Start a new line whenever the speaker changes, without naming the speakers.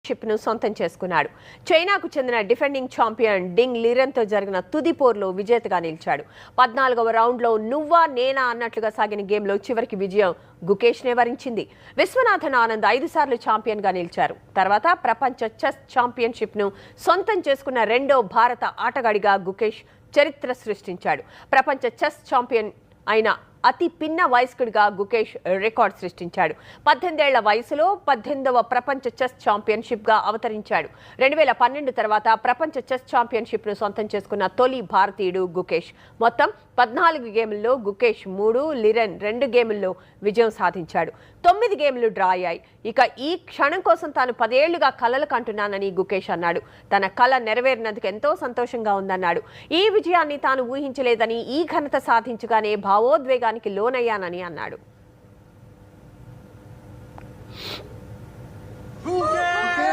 ను సొంతం చేసుకున్నాడు. చైనాకు చెందిన డిఫెండింగ్ ఛాంపియన్ డింగ్ లీరెన్తో జరిగిన తుది పోర్లో విజేతగా నిలిచాడు. 14వ రౌండ్లో నువ్వా నేనా అన్నట్లుగా సాగిన గేమ్లో చివరికి విజయం గుకేష్నే వరించింది. విశ్వనాథన్ ఆనంద్ 5 సార్లు ఛాంపియన్గా నిలిచారు. తర్వాత ప్రపంచ చెస్ ఛాంపియన్షిప్ను సొంతం చేసుకున్న రెండో భారత ఆటగాడిగా గుకేష్ చరిత్ర సృష్టించాడు. ప్రపంచ చెస్ ఛాంపియన్ అయిన అతి పిన్న వయస్కుడిగా గుకేష్ రికార్డ్ సృష్టించాడు. 18 ఏళ్ల వయసులో 18వ ప్రపంచ చెస్ ఛాంపియన్షిప్గా అవతరించాడు. 2012 తర్వాత ప్రపంచ చెస్ ఛాంపియన్షిప్ను సొంతం చేసుకున్న తొలి భారతీయుడు గుకేష్. మొత్తం 14 గేముల్లో గుకేష్ 3, లిరెన్ 2 గేముల్లో విజయం సాధించాడు. 9 గేములు డ్రా అయ్యాయి. ఇక ఈ క్షణం కోసం తాను 10 ఏళ్లుగా కలలు కంటున్నానని గుకేష్ అన్నాడు. తన కల నెరవేరినందుకు ఎంతో సంతోషంగా ఉందన్నాడు. ఈ విజయాన్ని తాను ఊహించలేదని, ఈ ఘనత సాధించగానే భావోద్వేగానికి లోనయ్యానని అన్నాడు.